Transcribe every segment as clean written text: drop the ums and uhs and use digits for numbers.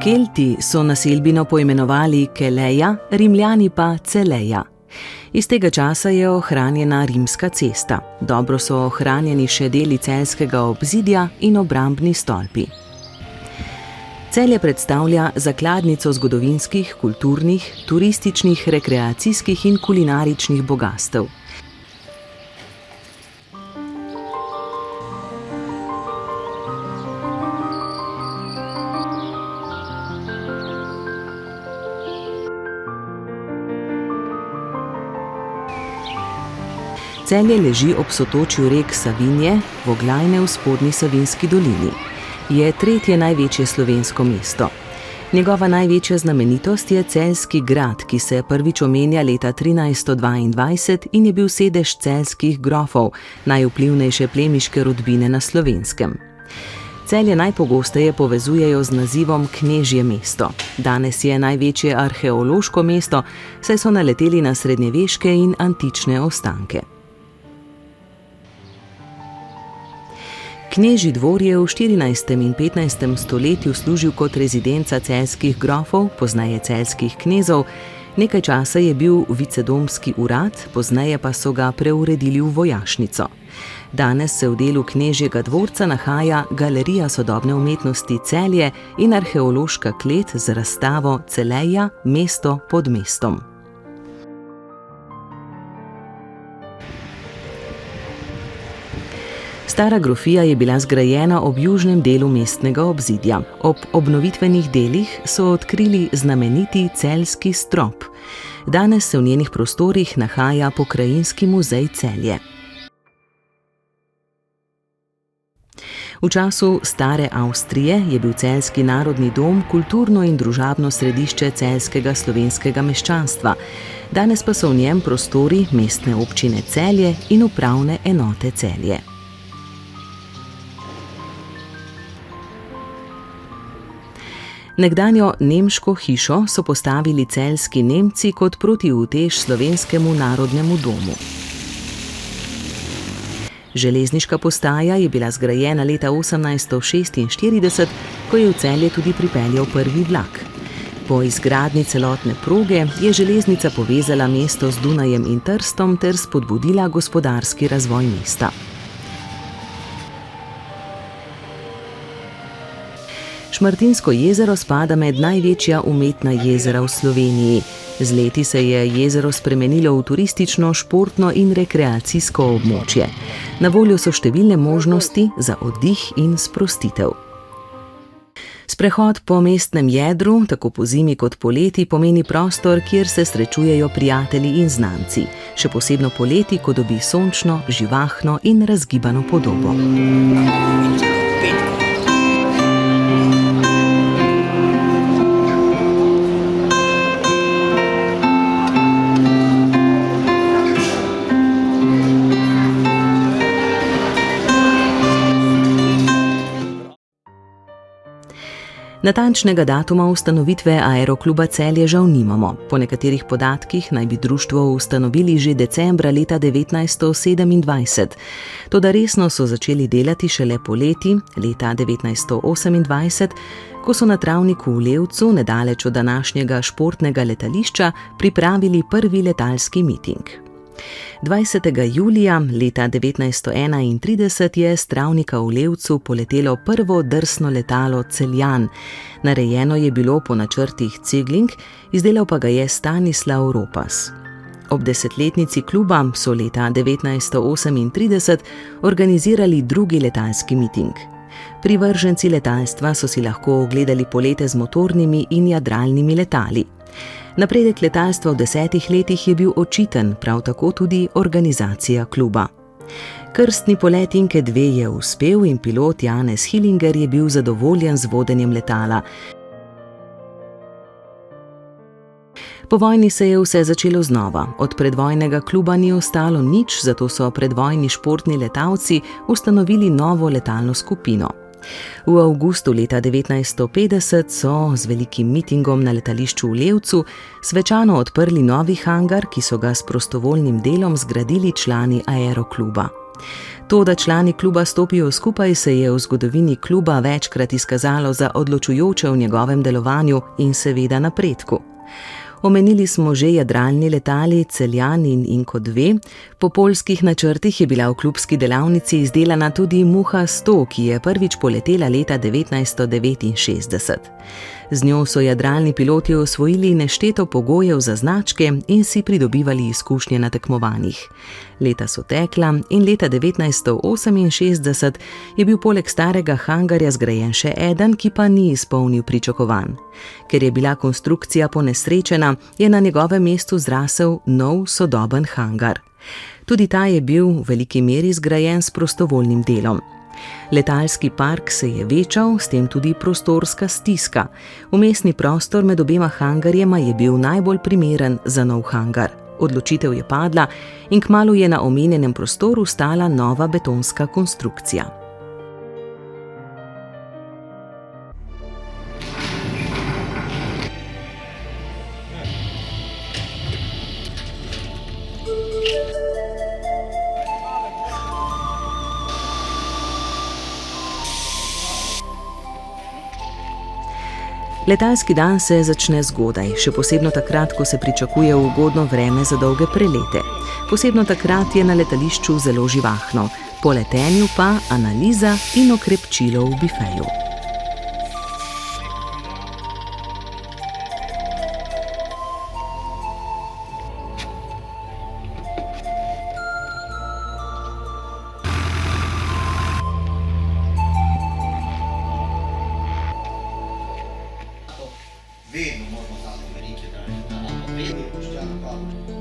Kelti so naselbino poimenovali Keleja, Rimljani pa Celeja. Iz tega časa je ohranjena rimska cesta. Dobro so ohranjeni še deli celjskega obzidja in obrambni stolpi. Celje predstavlja zakladnico zgodovinskih, kulturnih, turističnih, rekreacijskih in kulinaričnih bogastev. Celje leži ob sotočju rek Savinje, Voglajne v spodnji Savinjski dolini. Je tretje največje slovensko mesto. Njegova največja znamenitost je Celjski grad, ki se prvič omenja leta 1322 in je bil sedež celjskih grofov, najvplivnejše plemiške rodbine na Slovenskem. Celje najpogosteje povezujejo z nazivom Knežje mesto. Danes je največje arheološko mesto, saj so naleteli na srednjeveške in antične ostanke. Knežji dvor je v 14. in 15. stoletju služil kot rezidenca celjskih grofov, pozneje celjskih knezov, nekaj časa je bil vicedomski urad, pozneje pa so ga preuredili v vojašnico. Danes se v delu Knežjega dvorca nahaja Galerija sodobne umetnosti Celje in arheološka klet z razstavo Celeja, mesto pod mestom. Stara grofija je bila zgrajena ob južnem delu mestnega obzidja. Ob obnovitvenih delih so odkrili znameniti celjski strop. Danes se v njenih prostorih nahaja Pokrajinski muzej Celje. V času stare Avstrije je bil Celjski narodni dom kulturno in družabno središče celjskega slovenskega meščanstva. Danes pa so v njem prostori mestne občine Celje in upravne enote Celje. Nekdanjo nemško hišo so postavili celjski Nemci kot protiutež slovenskemu narodnemu domu. Železniška postaja je bila zgrajena leta 1846, ko je v Celje tudi pripeljal prvi vlak. Po izgradnji celotne proge je železnica povezala mesto z Dunajem in Trstom ter spodbudila gospodarski razvoj mesta. Šmartinsko jezero spada med največja umetna jezera v Sloveniji. Z leti se je jezero spremenilo v turistično, športno in rekreacijsko območje. Na voljo so številne možnosti za oddih in sprostitev. Sprehod po mestnem jedru, tako po zimi kot poleti, pomeni prostor, kjer se srečujejo prijatelji in znanci. Še posebno poleti, ko dobi sončno, živahno in razgibano podobo. Natančnega datuma ustanovitve Aerokluba Celje žal nimamo. Po nekaterih podatkih naj bi društvo ustanovili že decembra leta 1927. Toda resno so začeli delati šele poleti, leta 1928, ko so na travniku v Levcu, nedaleč od današnjega športnega letališča, pripravili prvi letalski miting. 20. julija leta 1931 je s travnika v Levcu poletelo prvo drsno letalo Celjan. Narejeno je bilo po načrtih Cegling, izdelal pa ga je Stanislav Ropas. Ob desetletnici kluba so leta 1938 organizirali drugi letalski miting. Privrženci letalstva so si lahko ogledali polete z motornimi in jadralnimi letali. Napredek letalstva v 10 letih je bil očiten, prav tako tudi organizacija kluba. Krstni polet Inke 2 je uspel in pilot Janez Hillinger je bil zadovoljen z vodenjem letala. Po vojni se je vse začelo znova. Od predvojnega kluba ni ostalo nič, zato so predvojni športni letalci ustanovili novo letalno skupino. V avgustu leta 1950 so z velikim mitingom na letališču v Levcu svečano odprli novi hangar, ki so ga s prostovoljnim delom zgradili člani Aerokluba. To, da člani kluba stopijo skupaj, se je v zgodovini kluba večkrat izkazalo za odločujoče v njegovem delovanju in seveda napredku. Omenili smo že jadralni letali Celjan in Inko 2, po poljskih načrtih je bila v klubski delavnici izdelana tudi Muha 100, ki je prvič poletela leta 1969. Z njo so jadralni piloti osvojili nešteto pogojev za značke in si pridobivali izkušnje na tekmovanjih. Leta so tekla in leta 1968 je bil poleg starega hangarja zgrajen še eden, ki pa ni izpolnil pričakovanj. Ker je bila konstrukcija ponesrečena, je na njegovem mestu zrasel nov sodoben hangar. Tudi ta je bil v veliki meri zgrajen s prostovoljnim delom. Letalski park se je večal, s tem tudi prostorska stiska. Vmesni prostor med obema hangarjema je bil najbolj primeren za nov hangar. Odločitev je padla in kmalu je na omenjenem prostoru stala nova betonska konstrukcija. Letalski dan se začne zgodaj, še posebno takrat, ko se pričakuje ugodno vreme za dolge prelete. Posebno takrat je na letališču zelo živahno, po letenju pa analiza in okrepčilo v bifeju. Vedno moramo tako velike dane, vedno poštjano hvala.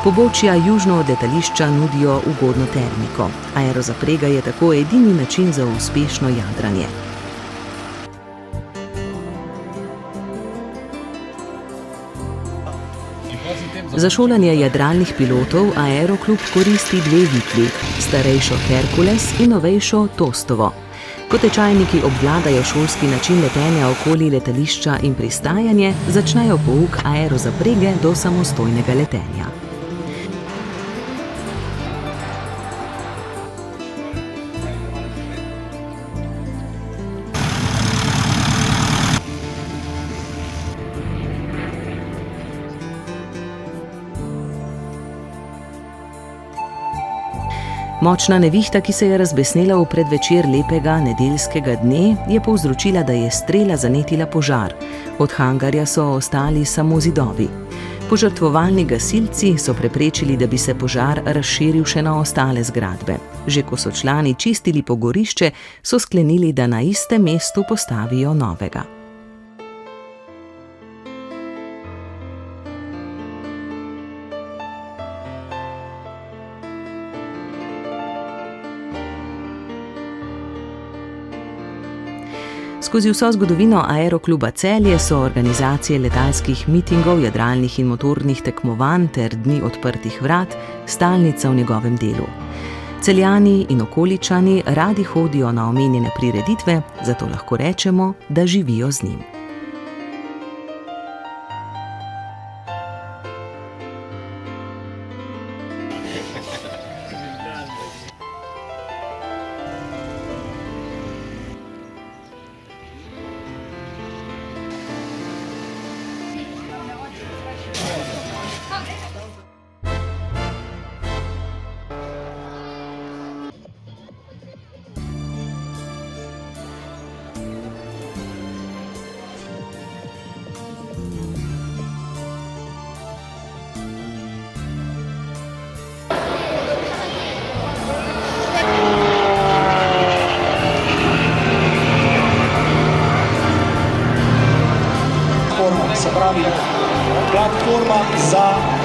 Pobočja južno od letališča nudijo ugodno termiko. Aerozaprega je tako edini način za uspešno jadranje. Za šolanje jadralnih pilotov Aeroklub koristi dve vitli, starejšo Herkules in novejšo Tostovo. Ko tečajniki obvladajo šolski način letenja okoli letališča in pristajanje, začnejo pouk aerozaprege do samostojnega letenja. Močna nevihta, ki se je razbesnela v predvečer lepega nedeljskega dne, je povzročila, da je strela zanetila požar. Od hangarja so ostali samo zidovi. Požrtvovalni gasilci so preprečili, da bi se požar razširil še na ostale zgradbe. Že ko so člani čistili pogorišče, so sklenili, da na istem mestu postavijo novega. Skozi vso zgodovino Aerokluba Celje so organizacije letalskih mitingov, jadralnih in motornih tekmovanj ter dni odprtih vrat stalnica v njegovem delu. Celjani in okoličani radi hodijo na omenjene prireditve, zato lahko rečemo, da živijo z njim. Se pravi, platforma za